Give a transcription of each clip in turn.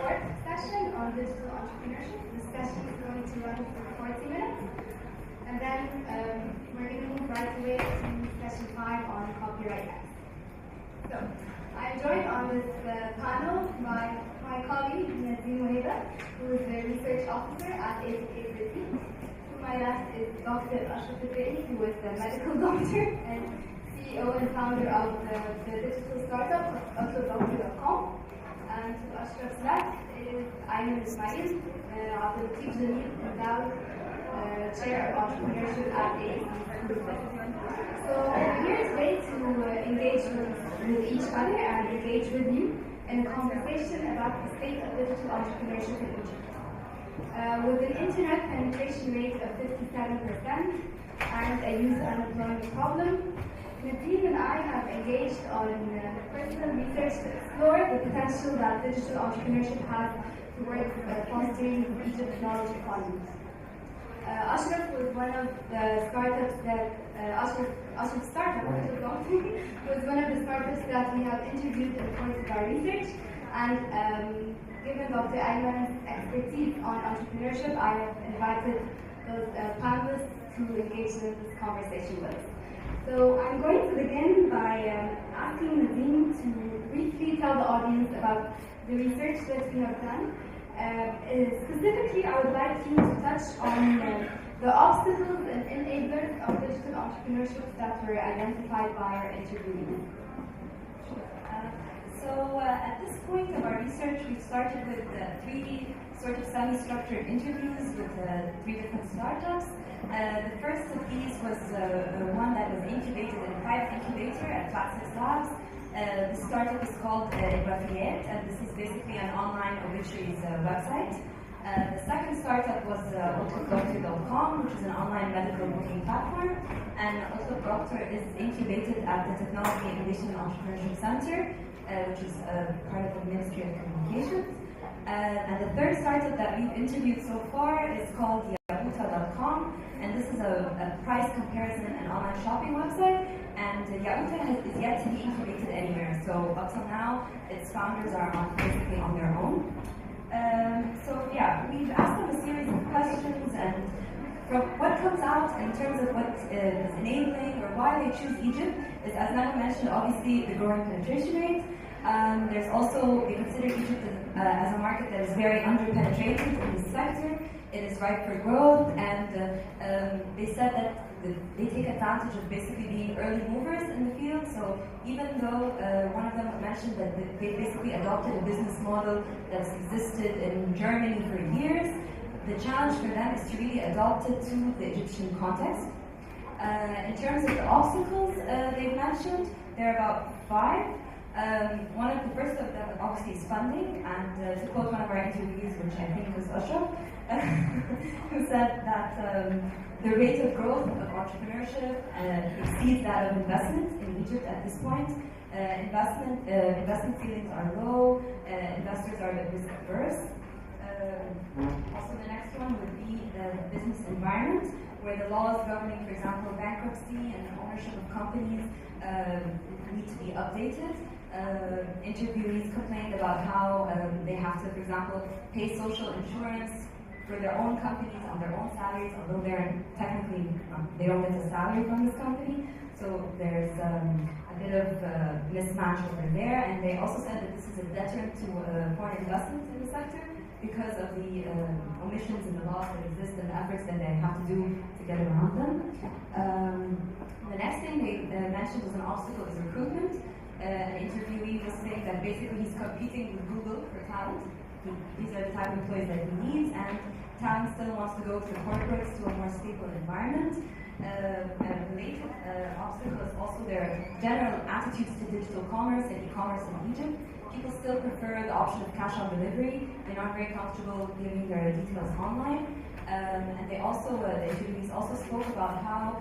short session on digital entrepreneurship. The session is going to run for 40 minutes. And then we're going to move right away to session 5 on copyright acts. So, I'm joined on this panel by my colleague, Innova, who is the research officer at IDRC. To my left is Dr. Ashraf, who is the medical doctor and CEO and founder of the digital startup Doctor.com. And to Ashraf's left is Ayman Ismail, Abdul Jamil, Chair of Entrepreneurship at IDRC. So we're here today to engage with each other and engage with you in a conversation about the state of digital entrepreneurship in Egypt. With an internet penetration rate of 57% and a youth unemployment problem, Nadeem and I have engaged on personal research to explore the potential that digital entrepreneurship has towards fostering Egypt's knowledge economy. Ashraf was one of the startups that Ashraf's startup was one of the startups that we have interviewed in the course of our research. And given Dr. Ayman's expertise on entrepreneurship, I have invited those panelists to engage in this conversation with us. So I'm going to begin by asking Nadeem to briefly tell the audience about the research that we have done. Specifically, I would like you to touch on the obstacles and enablers of digital entrepreneurship that were identified by our interviewees. So at this point of our research, we started with 3 sort of semi-structured interviews with 3 different startups. The first of these was one that was incubated in a private incubator at Flat 6 Labs. The startup is called Yale, and this is basically an online obituaries website. The second startup was Doctor.com, which is an online medical booking platform. And also Doctor is incubated at the Technology Innovation and Entrepreneurship Center, which is part of the Ministry of Communications. And the third startup that we've interviewed so far is called Yauta.com, and this is a price comparison and online shopping website. And Yauta is yet to be incubated anywhere, so up till now, its founders are basically on their own. So yeah, we've asked them a series of questions, and from what comes out in terms of what is enabling or why they choose Egypt is, as Nana mentioned, obviously the growing penetration rate. There's also, they consider Egypt as a market that is very under-penetrated in this sector. It is ripe for growth, and they said that they take advantage of basically being early movers in the field. So even though one of them mentioned that they basically adopted a business model that's existed in Germany for years, the challenge for them is to really adopt it to the Egyptian context. In terms of the obstacles they've mentioned, there are about 5. One of the first of them obviously is funding, and to quote one of our interviewees, which I think was Ashraf, who said that the rate of growth of entrepreneurship exceeds that of investment in Egypt at this point. Investment ceilings are low, investors are risk averse. Also, the next one would be the business environment, where the laws governing, for example, bankruptcy and ownership of companies need to be updated. Interviewees complained about how they have to, for example, pay social insurance for their own companies on their own salaries, although they're technically, they don't get a salary from this company. So there's a bit of mismatch over there. And they also said that this is a deterrent to foreign investment in the sector because of the omissions in the laws that exist and the efforts that they have to do to get around them. The next thing they mentioned as an obstacle is recruitment. An interviewee was saying that basically he's competing with Google for talent. These are the type of employees that he needs, and talent still wants to go to the corporates, to a more stable environment. A related obstacle is also their general attitudes to digital commerce and e-commerce in Egypt. People still prefer the option of cash on delivery. They're not very comfortable giving their details online. And they also, the interviewees also spoke about how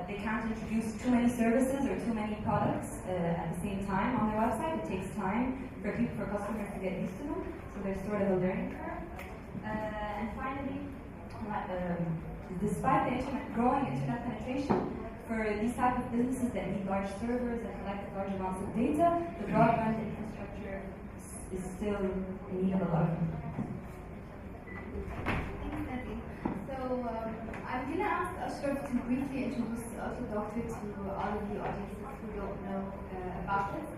they can't introduce too many services or too many products at the same time on their website. It takes time for customers to get used to them, so there's sort of a learning curve. And finally, despite the growing internet penetration, for these type of businesses that need large servers and collect large amounts of data, the broadband infrastructure is still still in need of a lot of improvement. Thanks, Nancy. So I'm going to ask Ashraf to briefly introduce the doctor to all of the audiences who don't know about it,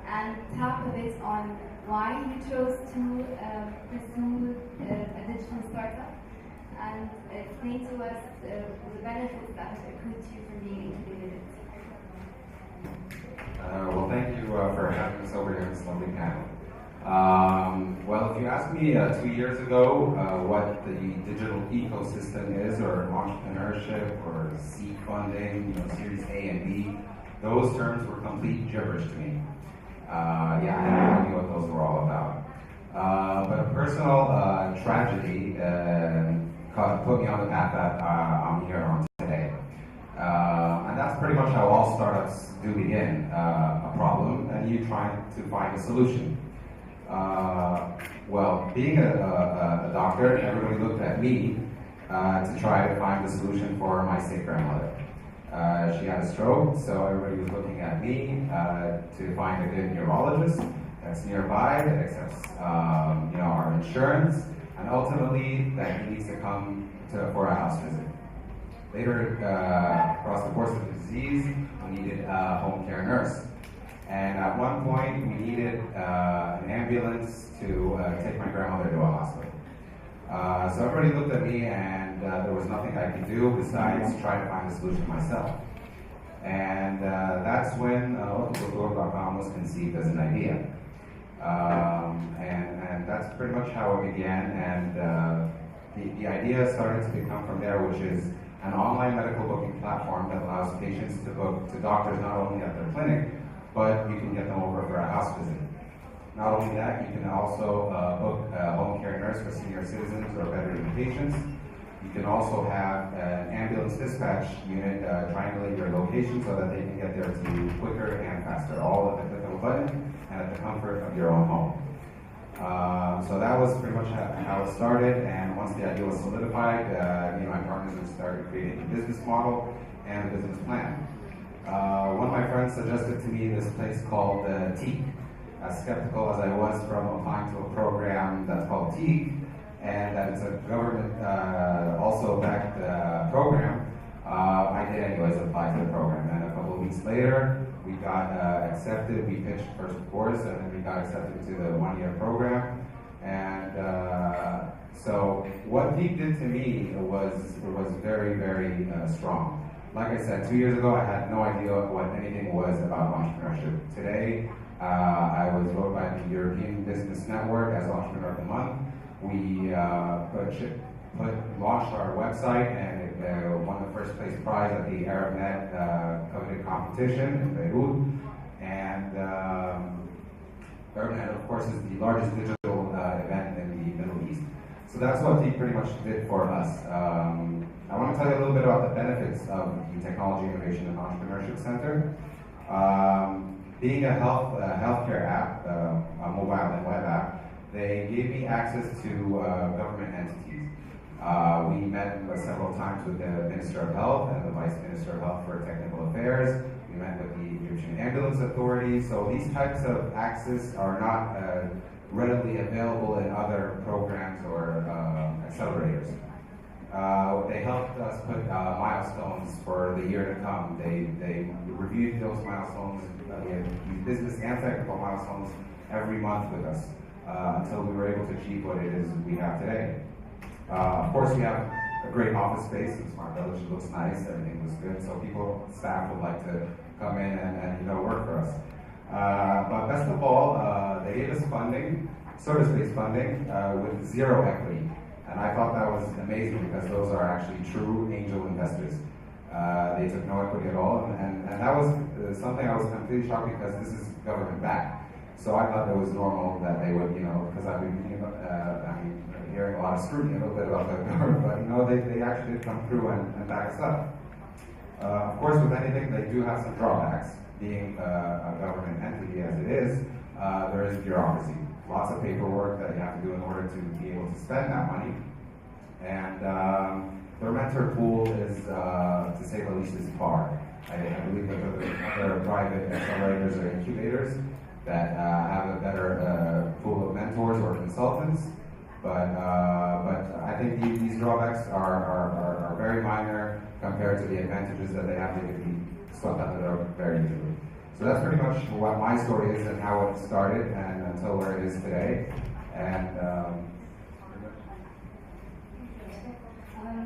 and talk a bit on why you chose to pursue a digital startup, and explain to us the benefits that have accrued to you from being included in it. Well, thank you for having us over here in this lovely panel. Well, if you asked me 2 years ago what the digital ecosystem is, or entrepreneurship, or seed funding, Series A and B, those terms were complete gibberish to me. I had no idea what those were all about. But a personal tragedy put me on the path that I'm here on today. And that's pretty much how all startups do begin. A problem, and you try to find a solution. Well, being a doctor, everybody looked at me to try to find a solution for my sick grandmother. She had a stroke, so everybody was looking at me to find a good neurologist that's nearby, that accepts our insurance, and ultimately that he needs to come for a house visit. Later, across the course of the disease, we needed a home care nurse. And at one point, we needed an ambulance to take my grandmother to a hospital. So everybody looked at me, and there was nothing I could do besides try to find a solution myself. And that's when LocalGold.com was conceived as an idea. And that's pretty much how it began. And the idea started to become from there, which is an online medical booking platform that allows patients to book to doctors not only at their clinic, but you can get them over for a house visit. Not only that, you can also book a home care nurse for senior citizens or veteran patients. You can also have an ambulance dispatch unit triangulate your location so that they can get there to you quicker and faster, all at the click of a button and at the comfort of your own home. So that was pretty much how it started, and once the idea was solidified, my partners started creating a business model and a business plan. One of my friends suggested to me this place called Teak. As skeptical as I was from applying to a program that's called Teak, and that it's a government also backed program, I did anyways apply to the program. And a couple of weeks later, we got accepted. We pitched first course, and then we got accepted to the one-year program. And so what Teak did to me was very, very strong. Like I said, 2 years ago, I had no idea what anything was about entrepreneurship. Today, I was voted by the European Business Network as Entrepreneur of the Month. We launched our website, and it won the first place prize at the ArabNet coveted competition in Beirut. And ArabNet, of course, is the largest digital event in the Middle East. So that's what Teak pretty much did for us. I want to tell you a little bit about the benefits of the Technology Innovation and Entrepreneurship Center. Being a healthcare app, a mobile and web app, they gave me access to government entities. We met several times with the Minister of Health and the Vice Minister of Health for Technical Affairs. We met with the Egyptian Ambulance Authority. So these types of access are not readily available in other programs or accelerators. They helped us put milestones for the year to come. They reviewed those milestones. We had these business and technical milestones every month with us until we were able to achieve what it is we have today. Of course, we have a great office space in Smart Village. It looks nice. Everything was good. So staff would like to come in and work for us. But best of all, they gave us funding, service-based funding, with zero equity. And I thought that was amazing because those are actually true angel investors. They took no equity at all, and that was something I was completely shocked because this is government backed. So I thought it was normal that they would, because I've been hearing a lot of scrutiny a little bit about the government, but they actually did come through and back us up. Of course, with anything, they do have some drawbacks. Being a government entity as it is, there is bureaucracy. Lots of paperwork that you have to do in order to be able to spend that money. And their mentor pool is, to say the least, is far. I believe that there are private accelerators or incubators that have a better pool of mentors But I think these drawbacks are very minor compared to the advantages that they have. They could be swept under the rug very easily. So that's pretty much what my story is and how it started and until where it is today. And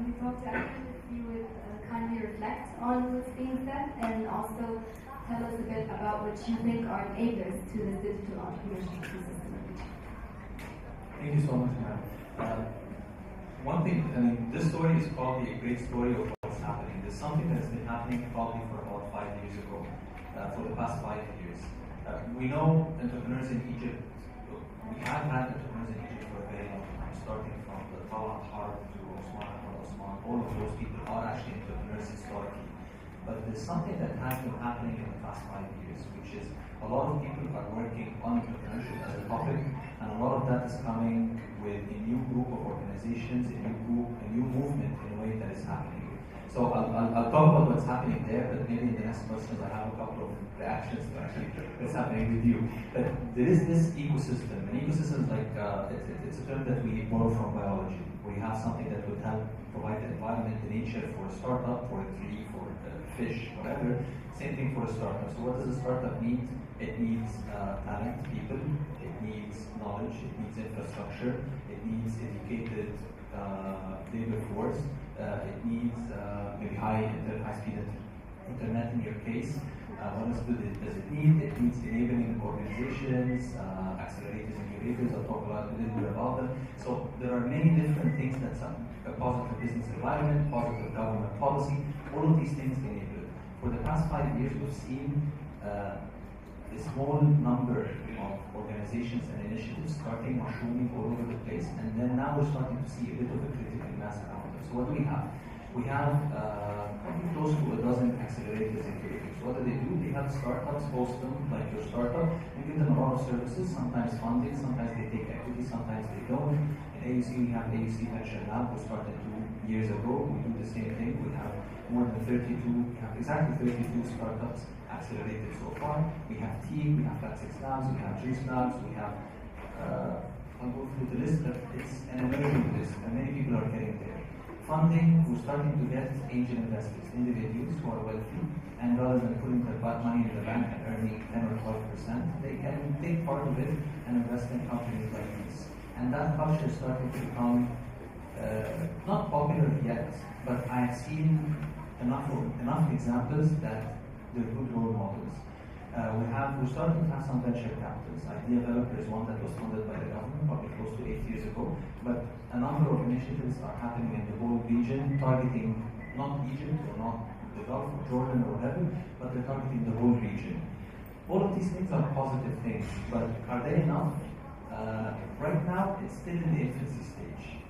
we thought actually if you would kindly reflect on what's being said and also tell us a bit about what you think are enablers to this digital entrepreneurship ecosystem. Thank you so much, ma'am. One thing, I mean, this story is probably a great story of what's happening. There's something that has been happening probably for about 5 years ago, for the past 5 years. We know entrepreneurs in Egypt, we have had entrepreneurs in Egypt for a very long time, starting from the Talal Harb to Osman, all of those people are actually entrepreneurs historically. But there's something that has been happening in the past 5 years, which is a lot of people are working on entrepreneurship as a topic, and a lot of that is coming with a new group of organizations, a new movement in a way that is happening. So I'll talk about what's happening there, but maybe in the next questions I have a couple of reactions to actually what's happening with you. But there is this ecosystem. An ecosystem is like, it's a term that we borrow from biology, where you have something that would help provide the environment, the nature for a startup, for a tree, for a fish, whatever. Same thing for a startup. So what does a startup need? It needs talent, people, it needs knowledge, it needs infrastructure, it needs educated labor force, it needs maybe high-speed internet in your case. What else does it need? It needs enabling organizations, accelerators, incubators. I'll talk a little bit about them. So there are many different things that a positive business environment, positive government policy, all of these things enable it. For the past 5 years, we've seen a small number of organizations and initiatives starting mushrooming all over the place, and then now we're starting to see a bit of a critical mass around it. So what do we have? We have probably close to a dozen accelerators and incubators. What do? They have startups, host them like your startup, and give them a lot of services, sometimes funding, sometimes they take equity, sometimes they don't. In AUC, we have AUC Venture Lab, who started 2 years ago. We do the same thing. We have more than 32, we have exactly 32 startups accelerated so far. We have Team, we have Flat6 Labs, we have Juice Labs, we have, I'll go through the list, but it's an amazing list, and many people are getting there. Funding, we're starting to get angel investors, individuals who are wealthy, and rather than putting their money in the bank and earning 10 or 12%, they can take part of it and invest in companies like this. And that culture is starting to become not popular yet, but I have seen enough examples that they're good role models. We're starting to have some venture capitals. Idea Developer is one that was funded by the government probably close to 8 years ago, but a number of initiatives are happening in the whole region, targeting not Egypt or not the Gulf or Jordan or whatever, but they're targeting the whole region. All of these things are positive things, but are they enough? Right now, it's still in the infancy stage.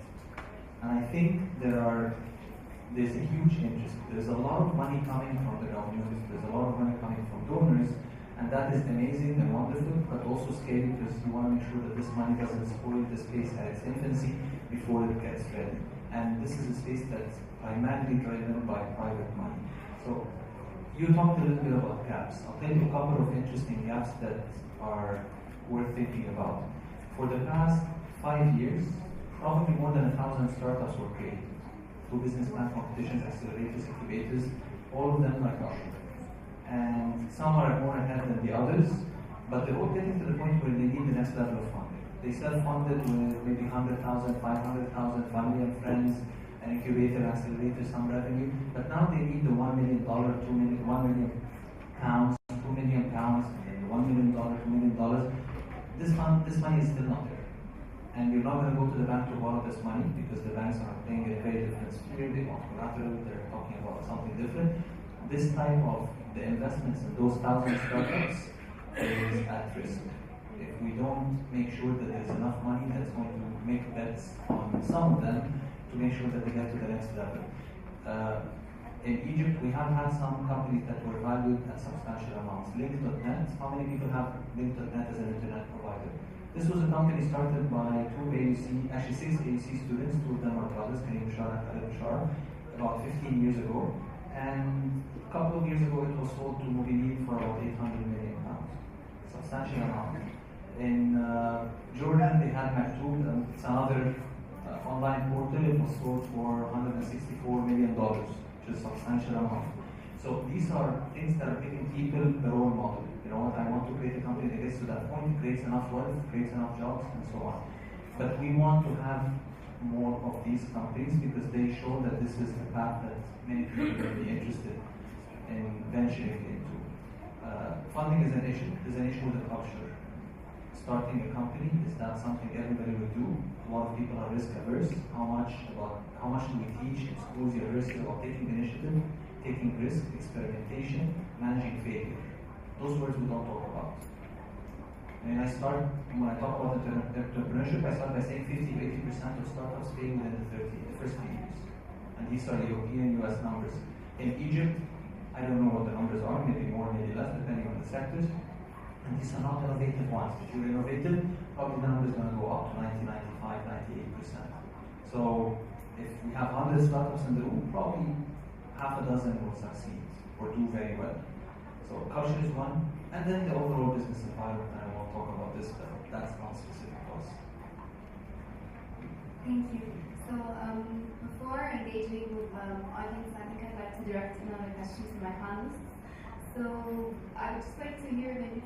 And I think there's a huge interest. There's a lot of money coming from the government, there's a lot of money coming from donors, and that is amazing and wonderful, but also scary because you want to make sure that this money doesn't spoil the space at its infancy before it gets ready. And this is a space that's primarily driven by private money. So you talked a little bit about gaps. I'll tell you a couple of interesting gaps that are worth thinking about. For the past 5 years, probably more than 1,000 startups were created through business plan competitions, accelerators, incubators, all of them like us. And some are more ahead than the others, but they're all getting to the point where they need the next level of funding. They self-funded with maybe 100,000, 500,000, family and friends, an incubator, accelerator, some revenue, but now they need the $1 million, £1 million, £2 million, and then the $1 million, $2 million. This money is still not there. And you're not going to go to the bank to borrow this money because the banks are paying a very different sphere. They want collateral, they're talking about something different. This type of the investments in those 1,000 startups is at risk. If we don't make sure that there's enough money that's going to make bets on some of them to make sure that they get to the next level. In Egypt, we have had some companies that were valued at substantial amounts. Link.net, how many people have Link.net as an internet provider? This was a company started by 6 AUC students, 2 of them are brothers, Karim Bashar and Khalid Bashar, about 15 years ago. And a couple of years ago, it was sold to Mubinin for about £800 million. Substantial amount. In Jordan, they had Maktoum, it's another online portal. It was sold for $164 million, which is a substantial amount. So these are things that are giving people a role model. You know what, I want to create a company that gets to that point, creates enough wealth, creates enough jobs, and so on. But we want to have more of these companies because they show that this is the path that many people will be interested in venturing into. Funding is an issue. There's an issue with the culture. Starting a company, is that something everybody would do? A lot of people are risk averse. How much do we teach in schools, universities about taking initiative, taking risk, experimentation, managing failure? Those words we don't talk about. When I talk about entrepreneurship, I start by saying 50 to 80% of startups fail within the first 3 years. And these are European, US numbers. In Egypt, I don't know what the numbers are, maybe more, maybe less, depending on the sectors. And these are not innovative ones. If you're innovative, probably the number is going to go up to 90, 95, 98%. So if we have 100 startups in the room, probably half a dozen will succeed or do very well. So culture is one, and then the overall business environment. I won't talk about this, but that's not specific to us. Thank you. So before engaging with audience, I think I'd like to direct another question to my panelists. So I would just like to hear maybe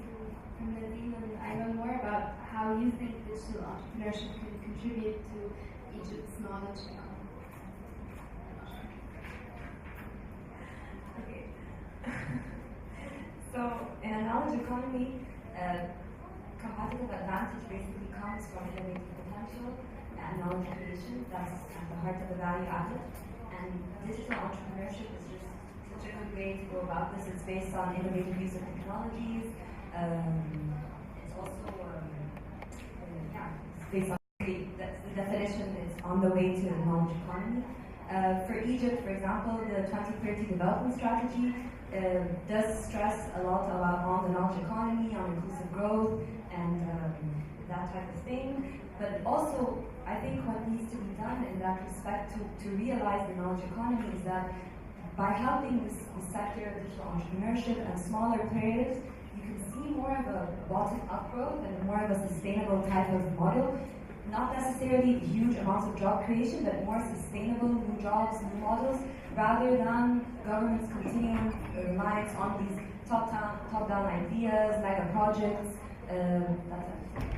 from Nadine and Ayman more about how you think digital entrepreneurship can contribute to Egypt's knowledge economy. Okay. So in a knowledge economy, competitive advantage basically comes from innovative potential and knowledge creation. That's at the heart of the value added. And digital entrepreneurship is just such a good way to go about this. It's based on innovative use of technologies. It's also, it's based on, that's the definition, it's on the way to the knowledge economy. For Egypt, for example, the 2030 development strategy does stress a lot on the knowledge economy, on inclusive growth, and that type of thing. But also, I think what needs to be done in that respect to realize the knowledge economy is that by helping this sector of digital entrepreneurship and smaller players, you can see more of a bottom-up growth and more of a sustainable type of model. Not necessarily huge amounts of job creation, but more sustainable new jobs, new models, rather than governments continuing reliance on these top-down ideas, mega projects, that type of thing.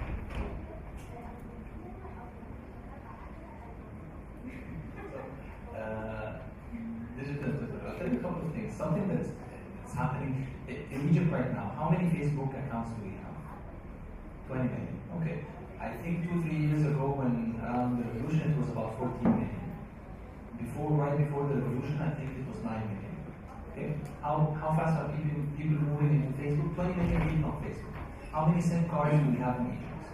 I'll tell you a couple of things. Something that's happening in Egypt right now. How many Facebook accounts do we have? 20 million. Okay. I think 2-3 years ago, when around the revolution, it was about 14 million. Right before the revolution, I think it was 9 million. Okay. How fast are people moving into Facebook? 20 million people on Facebook. How many SIM cards do we have in Egypt?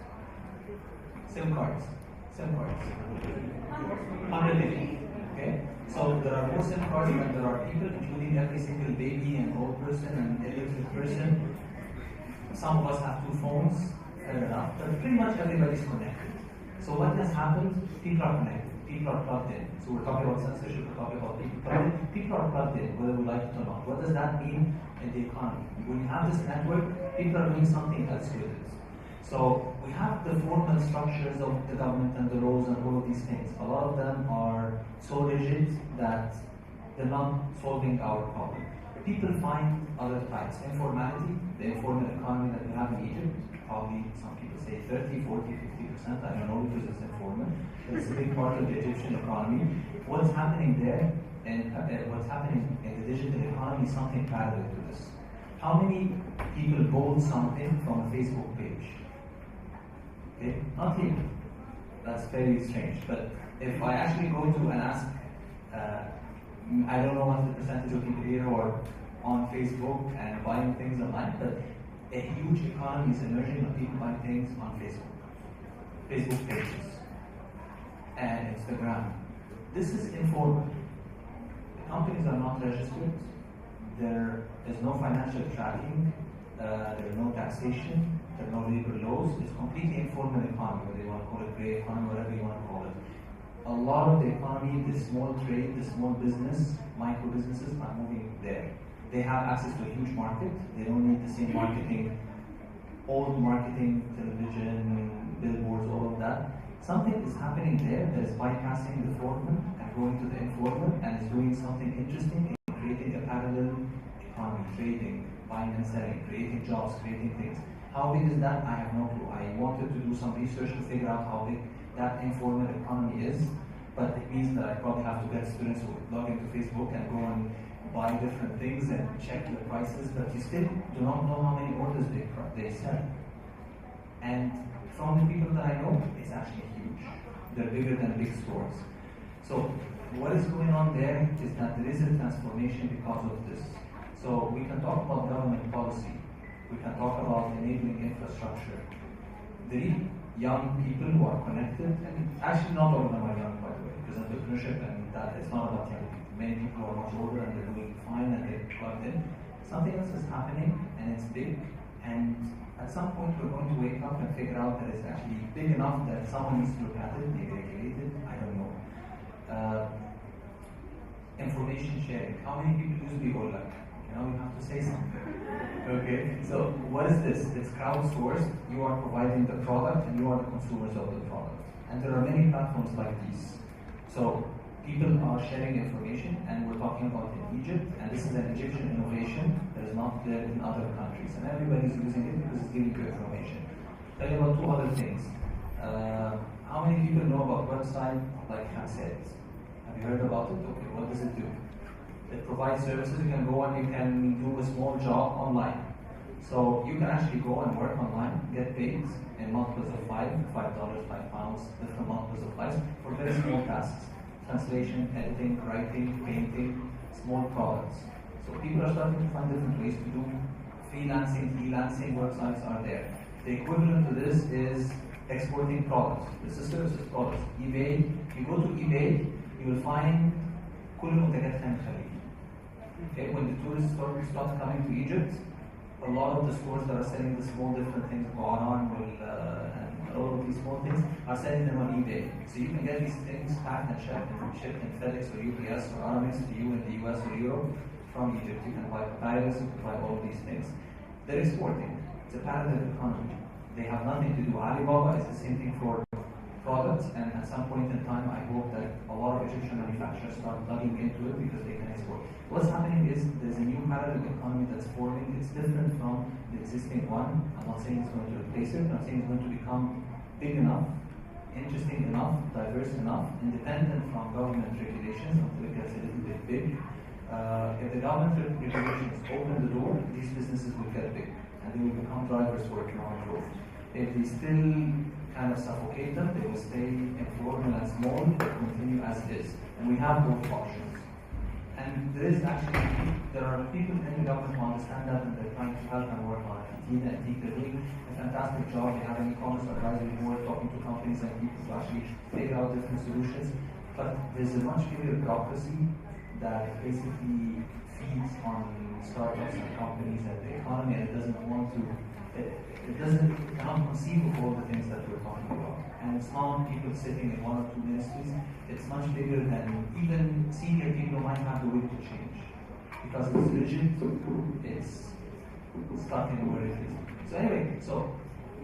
SIM cards. 100 million. Okay. So there are more SIM cards than there are people, including every single baby and old person and illiterate person. Some of us have 2 phones, fair enough, but pretty much everybody's connected. So what has happened? People are connected, people are plugged in. So we're talking about censorship, we're talking about people plugged in. People are plugged in, whether we like it or not. What does that mean in the economy? When you have this network, people are doing something else with it. So we have the formal structures of the government and the laws and all of these things. A lot of them are so rigid that they're not solving our problem. People find other types. Informality, the informal economy that we have in Egypt, probably some people say 30, 40, 50%, I don't know because it's informal, but it's a big part of the Egyptian economy. What's happening there and what's happening in the digital economy is something parallel to this. How many people bought something from a Facebook page? Okay, not here. That's very strange. But if I actually go to and ask, I don't know what the percentage of people here who are on Facebook and buying things online, but a huge economy is emerging of people buying things on Facebook pages, and Instagram. This is informal. The companies are not registered. There is no financial tracking. There is no taxation. There are no labor laws. It's completely informal economy, whether you want to call it gray economy, whatever you want to call it. A lot of the economy, the small trade, the small business, micro businesses are moving there. They have access to a huge market. They don't need the same marketing, old marketing, television, billboards, all of that. Something is happening there that is bypassing the formal and going to the informal and is doing something interesting in creating a parallel economy, trading, buying and selling, creating jobs, creating things. How big is that? I have no clue. I wanted to do some research to figure out how big that informal economy is, but it means that I probably have to get students who log into Facebook and go and buy different things and check the prices, but you still do not know how many orders they sell. And from the people that I know, it's actually huge. They're bigger than big stores. So what is going on there is that there is a transformation because of this. So we can talk about government policy. We can talk about enabling infrastructure. The young people who are connected, and actually not all of them are young, by the way, because entrepreneurship and that it's not about young people. Many people are much older and they're doing fine and they're plugged in. Something else is happening and it's big, and at some point we're going to wake up and figure out that it's actually big enough that someone needs to look at it, maybe regulate it, I don't know. Information sharing. How many people use the OLAC? You know, you have to say something. Okay, so what is this? It's crowdsourced. You are providing the product and you are the consumers of the product. And there are many platforms like these. So people are sharing information, and we're talking about in Egypt, and this is an Egyptian innovation that is not there in other countries. And everybody's using it because it's giving you information. Tell you about two other things. How many people know about website like Hansel? Have you heard about it? Okay, what does it do? It provides services. You can go and you can do a small job online. So you can actually go and work online, get paid in multiples of $5, $5, £5, different multiples of $5 for very small tasks. Translation, editing, writing, painting, small products. So people are starting to find different ways to do freelancing, freelancing websites are there. The equivalent to this is exporting products. This is services products. eBay, you go to eBay, you will find كل منتجات خام الخليج. Okay, when the tourists start coming to Egypt, a lot of the stores that are selling the small different things, Quran, and all of these small things, are selling them on eBay. So you can get these things packed and shipped in FedEx or UPS or Aramex to you in the US or Europe from Egypt. You can buy papyrus, you can buy all of these things. They're exporting. It's a parallel economy. They have nothing to do. Alibaba is the same thing for products, and at some point in time, I hope that a lot of Egyptian manufacturers start plugging into it because they can export. What's happening is there's a new parallel economy that's forming. It's different from the existing one. I'm not saying it's going to replace it. I'm saying it's going to become big enough, interesting enough, diverse enough, independent from government regulations until it gets a little bit big. If the government regulations open the door, these businesses will get big and they will become drivers for economic growth. If they still kind of suffocate them, they will stay informal and small, but continue as is. And we have both options. And there are people in the government who understand that, and they're trying to help and work on it. They're doing a fantastic job. They have an e-commerce advisory board talking to companies and people to actually figure out different solutions. But there's a much bigger bureaucracy that basically feeds on startups and companies and the economy, and it doesn't want to. It cannot conceive of all the things that we're talking about. And it's not people sitting in one or two ministries. It's much bigger than even senior people might have the will to change. Because it's rigid, it's stuck in where it is. So anyway,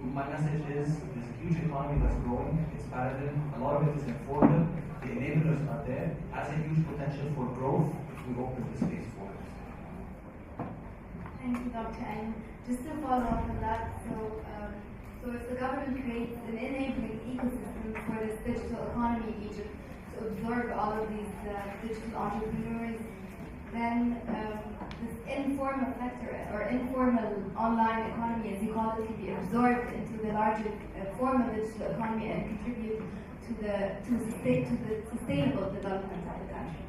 my message is there's a huge economy that's growing, it's parallel, a lot of it is informal, the enablers are there, has a huge potential for growth if we open the space for it. Thank you, Dr. And just to follow up on that, so if the government creates an enabling ecosystem for this digital economy in Egypt to absorb all of these digital entrepreneurs, then this informal sector or informal online economy, as you call it, can be absorbed into the larger formal digital economy and contribute to the sustainable development of the country.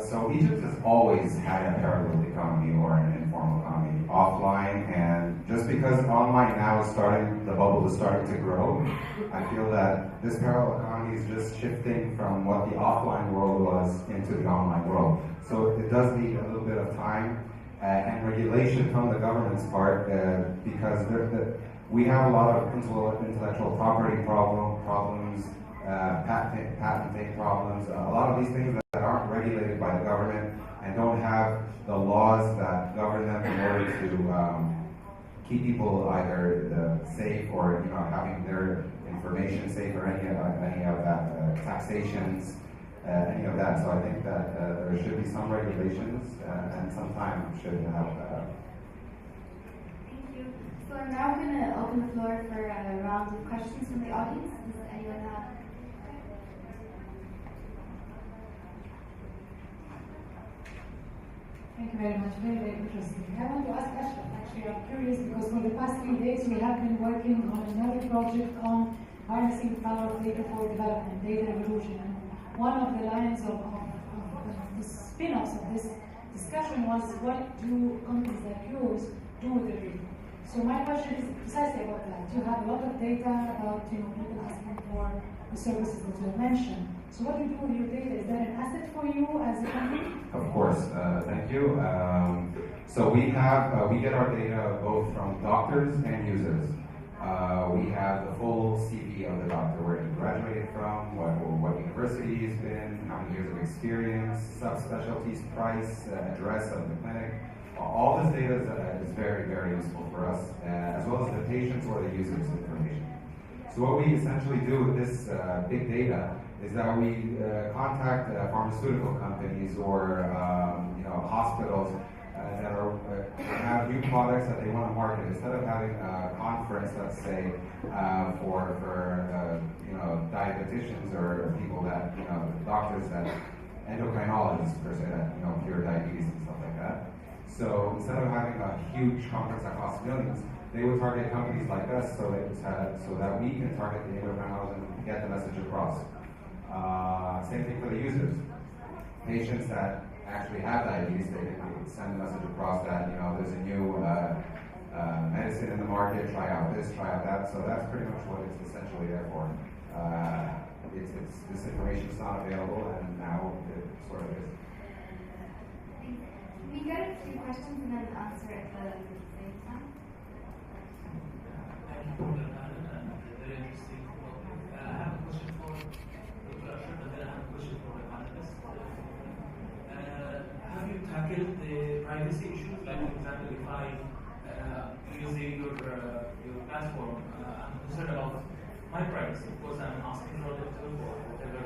So Egypt has always had a parallel economy or an informal economy, offline, and just because online now is the bubble is starting to grow, I feel that this parallel economy is just shifting from what the offline world was into the online world. So it does need a little bit of time and regulation from the government's part because we have a lot of intellectual property problems, patenting problems, a lot of these things that aren't regulated by the government and don't have the laws that govern them in order to keep people either safe or having their information safe or any of that taxations, any of that. So I think that there should be some regulations and some time should help that out. Thank you. So I'm now going to open the floor for a round of questions from the audience. Does anyone have? Thank you very much. Very, very interesting. I want to ask actually, I'm curious because for the past 3 days we have been working on another project on harnessing the power of data for development, data revolution. And one of the lines of the spin-offs of this discussion was what do companies like yours do with the data? So my question is precisely about that. You have a lot of data about people asking for the services that you have mentioned. So what do you do with your data? Is that an asset for you as a company? Of course, thank you. So we get our data both from doctors and users. We have the full CV of the doctor, where he graduated from, what university he's been, how many years of experience, subspecialties, price, address of the clinic. All this data is very, very useful for us, as well as the patient's or the user's information. So what we essentially do with this big data is that we contact pharmaceutical companies or hospitals that have new products that they want to market. Instead of having a conference, let's say, for diabeticians or people that doctors that endocrinologists per se that cure diabetes and stuff like that. So instead of having a huge conference that costs millions, they would target companies like us so that we can target the endocrinologists and get the message across. Same thing for the users. Patients that actually have diabetes, they can send a message across that there's a new medicine in the market, try out this, try out that. So that's pretty much what it's essentially there for. This information is not available, and now it sort of is. Can we get a few questions and then answer at the same time? Thank you for the panel and very interesting topic. I have a question for Dr. Ashraf and then I have a question for the panelists. Have you tackled the privacy issues? Like, for example, if I using your platform, I'm concerned about my privacy because I'm asking for the or whatever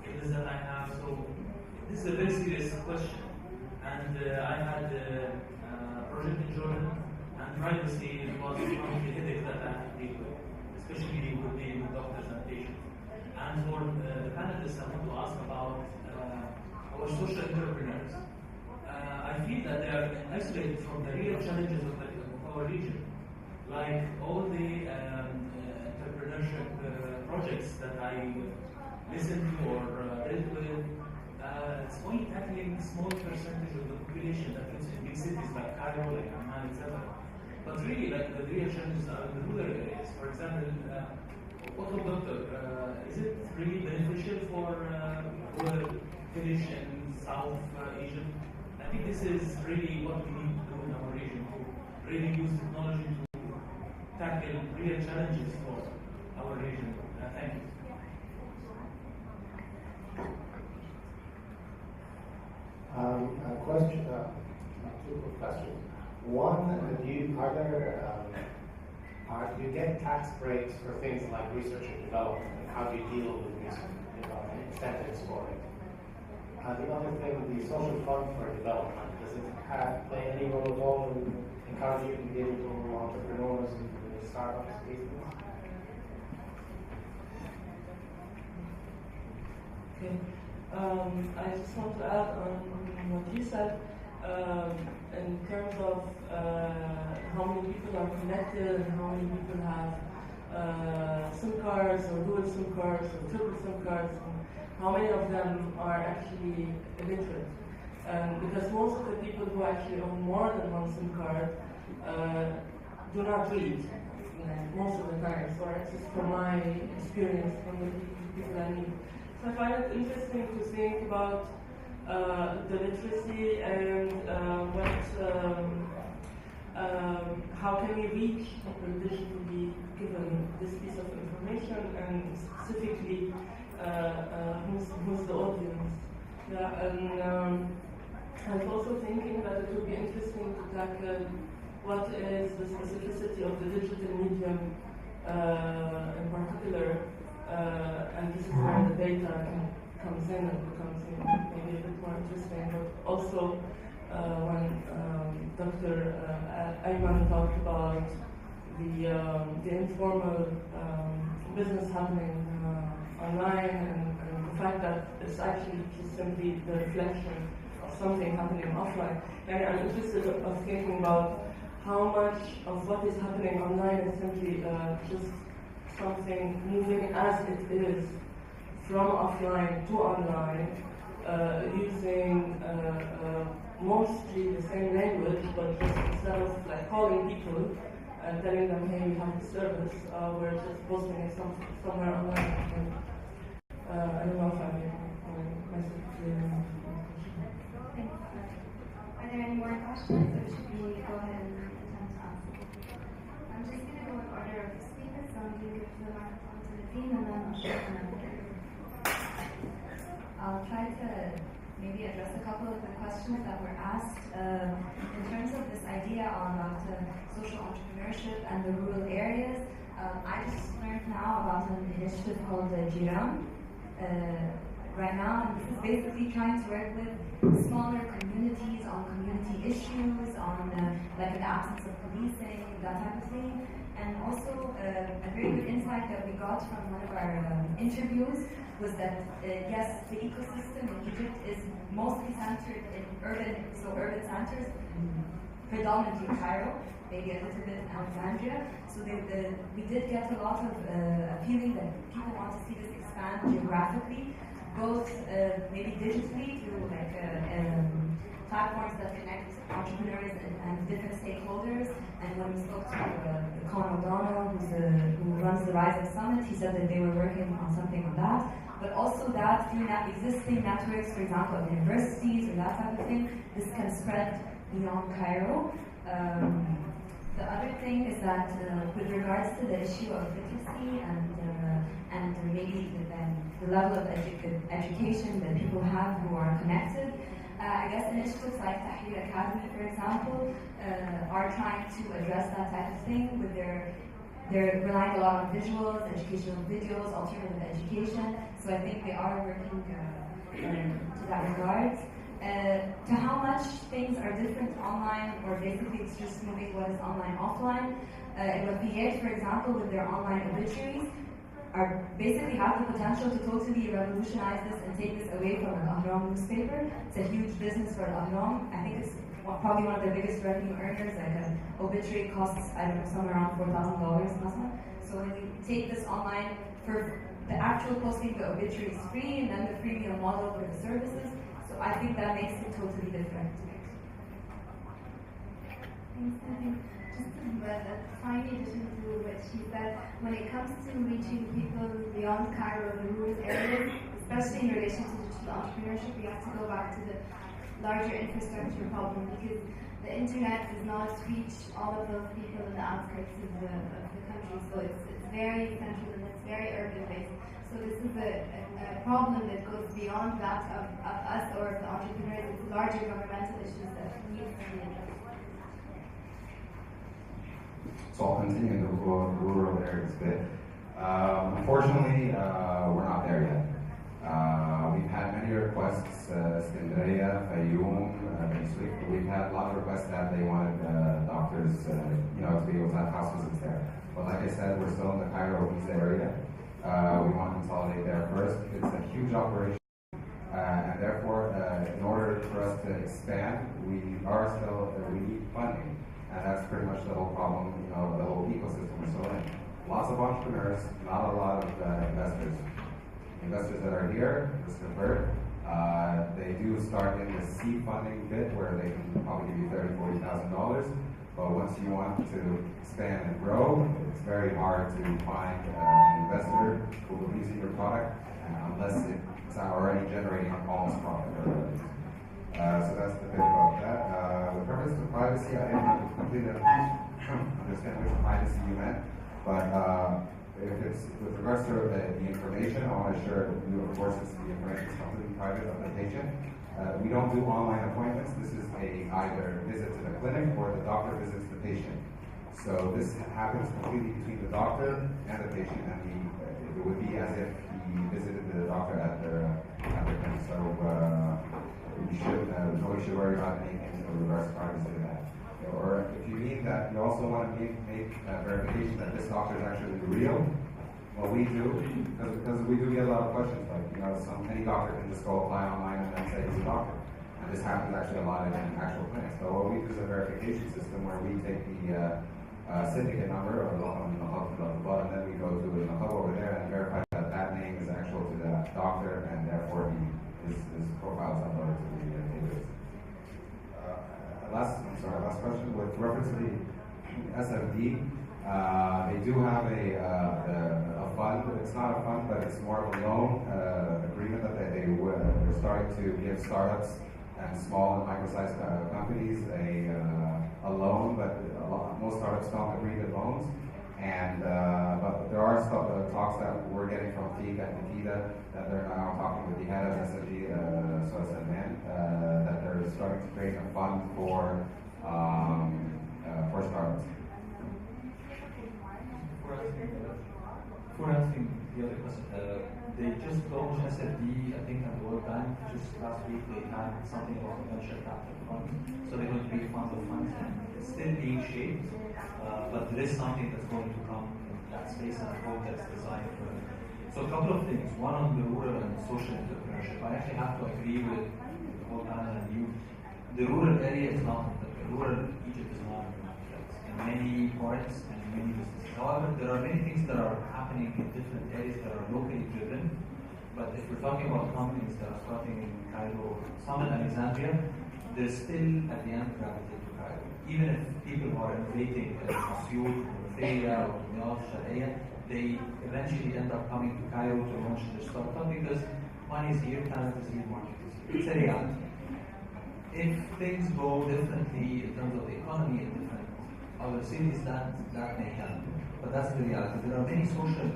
it is that I have. So this is a very serious question. And I had a project in Jordan, and privacy was one of the headaches that I had to deal with, especially with dealing with doctors and patients. And for the panelists, I want to ask about our social entrepreneurs. I feel that they are isolated from the real challenges of our region, like all the entrepreneurship projects that I listen to or dealt with. It's only tackling a small percentage of the population that lives in big cities like Cairo, like Amman, etc. But really, like the real challenges are in the rural areas. For example, what of doctor? Is it really beneficial for rural village in South Asia? I think this is really what we need to do in our region, to really use technology to tackle real challenges for our region. Thank you. A question, two quick questions. One, do you get tax breaks for things like research and development, and how do you deal with research and development incentives for it? The other thing, the social fund for development, does it play any role at all in encouraging digital entrepreneurs and startups? Okay. I just want to add on what you said in terms of how many people are connected and how many people have SIM cards or dual SIM cards or triple SIM cards, and how many of them are actually illiterate. Because most of the people who actually own more than one SIM card do not read most of the time. So it's just from my experience, from the people I meet. So I find it interesting to think about the literacy and how can we reach people digitally given this piece of information, and specifically who's the audience. Yeah, and I was also thinking that it would be interesting to tackle what is the specificity of the digital medium in particular, and this is where the data comes in and becomes maybe a bit more interesting, but also when Dr. Ayman talked about the informal business happening online and the fact that it's actually just simply the reflection of something happening offline. And I'm interested of thinking about how much of what is happening online is simply just something moving as it is from offline to online, using mostly the same language, but just instead of like calling people and telling them, hey, we have the service, we're just posting it somewhere online. And, I don't know if I made myself clear enough. Are there any more questions, or should we go ahead and attempt to answer? I'm just going to go in order of the speakers, so I'm going to give the microphone to the team, and then I'll show them. I'll try to maybe address a couple of the questions that were asked in terms of this idea about social entrepreneurship and the rural areas. I just learned now about an initiative called Jiran right now, and this is basically trying to work with smaller communities on community issues, on like the absence of policing, that type of thing. And also a very good insight that we got from one of our interviews was that yes, the ecosystem in Egypt is mostly centered in urban centers, predominantly Cairo, maybe a little bit in Alexandria. So we did get a lot of a feeling that people want to see this expand geographically, both maybe digitally through like platforms that connect entrepreneurs and different stakeholders. And when we spoke to Con O'Donnell, who runs the Rising Summit, he said that they were working on something on that. But also that through existing networks, for example, of universities or that type of thing, this can spread beyond Cairo. The other thing is that with regards to the issue of literacy and maybe the level of education that people have who are connected, I guess initiatives like Tahrir Academy, for example, are trying to address that type of thing with they're relying a lot on visuals, educational videos, alternative education. So I think they are working to that regard. To how much things are different online, or basically it's just moving what is online offline. In Yale, for example, with their online obituaries, are basically have the potential to totally revolutionize this and take this away from an Ahram newspaper. It's a huge business for Ahram. I think it's probably one of their biggest revenue earners. Like an obituary costs, I don't know, somewhere around $4,000. So when you take this online, for the actual posting the obituary is free, and then the freemium model for the services. So I think that makes it totally different. Thanks. I think just a tiny addition to what she said, when it comes to reaching people beyond Cairo, the rural areas, especially in relation to digital entrepreneurship, we have to go back to the larger infrastructure problem, because the internet does not reach all of those people in the outskirts of the country. So it's very central and it's very urban based. So this is a problem that goes beyond that of us or of the entrepreneurs. It's larger governmental issues that need to be addressed. So I'll continue in the rural areas bit. Unfortunately, we're not there yet. We've had many requests, Skandaria, Fayoum, we've had a lot of requests that they wanted doctors, to be able to have house visits there. But like I said, we're still in the Cairo East area. We want to consolidate there first. It's a huge operation, and therefore, in order for us to expand, we need funding. And that's pretty much the whole problem, the whole ecosystem we're still in. Lots of entrepreneurs, not a lot of investors. Investors that are here, just convert, they do start in the seed funding bit where they can probably give you $30,000, $40,000. But once you want to expand and grow, it's very hard to find an investor who believes in your product unless it's already generating almost profit or revenue. So that's the bit about that. With reference to privacy, I didn't completely understand which privacy you meant, but if it's with regards to the information, I want to share with you, of course, it's the information is completely private of the patient. We don't do online appointments. This is either visit to the clinic or the doctor visits the patient. So this happens completely between the doctor and the patient, and it would be as if he visited the doctor at their clinic. So nobody should worry about anything in regards to privacy to that. Or if you mean that you also want to make verification that this doctor is actually real, well, we do, because we do get a lot of questions, like, any doctor can just go apply online and then say he's a doctor. And this happens actually a lot in actual clinics. So what we do is a verification system where we take the syndicate number or the hub, and then we go to the hub over there and verify that that name is actual to that doctor, and therefore his profile is uploaded to the database. Last question with reference to the SFD. They do have a fund. It's not a fund, but it's more of a loan agreement that they're starting to give startups and small and micro-sized companies a loan, but most startups don't agree to loans. And but there are talks that we're getting from TIC and Nikita that they're now talking with the head of SFG, that they're starting to create a fund for startups. Before answering the other question, they just launched SFD, I think, at the World Bank. Just last week, they had something called venture capital fund. So they're going to be fund of funds, and it's still being shaped, but there is something that's going to come in that space, and I hope that's designed for it. So a couple of things. One on the rural and social entrepreneurship. I actually have to agree with the whole panel and you. The rural area is not, the rural Egypt is not in many parts and many businesses. However, there are many things that are happening in different areas that are locally driven. But if we're talking about companies that are starting in Cairo, some in Alexandria, they're still at the end gravitate to Cairo. Even if people who are innovating in Asyut, Mufeya, or Riyadh, Sharia, they eventually end up coming to Cairo to launch their startup because money is here, talent is here, market is here. It's a reality. If things go differently in terms of the economy in different other cities, that may happen. But that's the reality. There are many social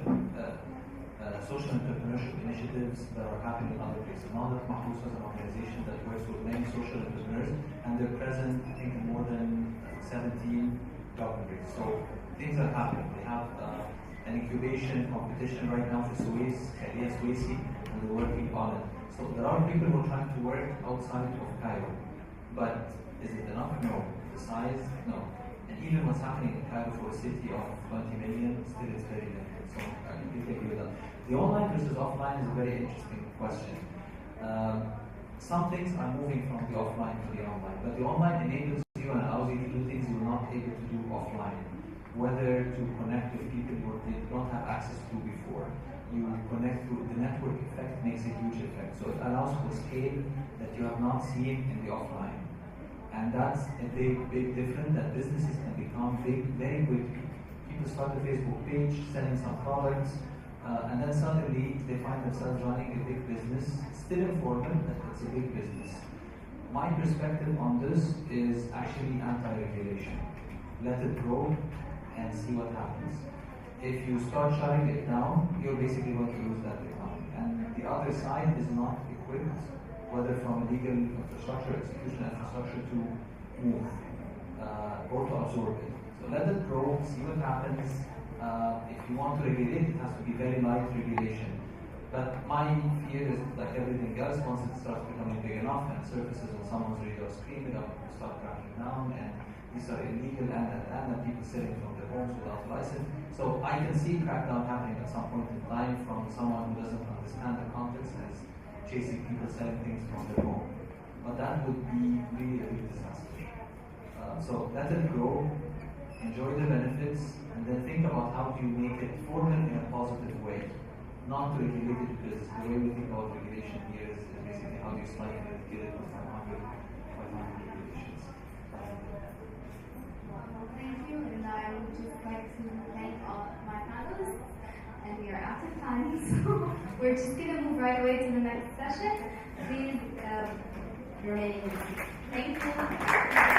entrepreneurship initiatives that are happening in other places. Now that Mahfouz has an organization that works with many social entrepreneurs, and they're present, I think, in more than 17 governments. So things are happening. They have an incubation competition right now for Suwaisi, and they're working on it. So there are people who are trying to work outside of Cairo. But is it enough? No. The size? No. And even what's happening in Cairo for a city of 20 million, still it's very limited. So I completely agree with that. The online versus offline is a very interesting question. Some things are moving from the offline to the online, but the online enables you and allows you to do things you were not able to do offline. Whether to connect with people you did not have access to before. You connect to the network effect makes a huge effect. So it allows for scale that you have not seen in the offline. And that's a big difference that businesses can become big very quickly. People start a Facebook page, selling some products, and then suddenly they find themselves running a big business, still informal, but it's a big business. My perspective on this is actually anti-regulation. Let it grow and see what happens. If you start shutting it down, you're basically going to lose that economy. And the other side is not equipped, whether from a legal infrastructure, execution infrastructure, to move or to absorb it. So let it grow, see what happens. If you want to regulate, it has to be very light regulation. But my fear is, like everything else, once it starts becoming big enough and surfaces on someone's radar screen, the government will start cracking down, and these are illegal, and people sitting from their homes without license. So I can see crackdown happening at some point in time from someone who doesn't understand the context and is chasing people selling things from their home. But that would be really a big disaster. So let it grow, enjoy the benefits, and then think about how do you make it formal in a positive way. Not to regulate it, because the way we think about regulation here is basically how do you slightly get it with 500 regulations. Thank you, and I would just like to thank all my panelists. And we are out of time, so we're just going to move right away to the next session. Please remain in your seat. Thank you.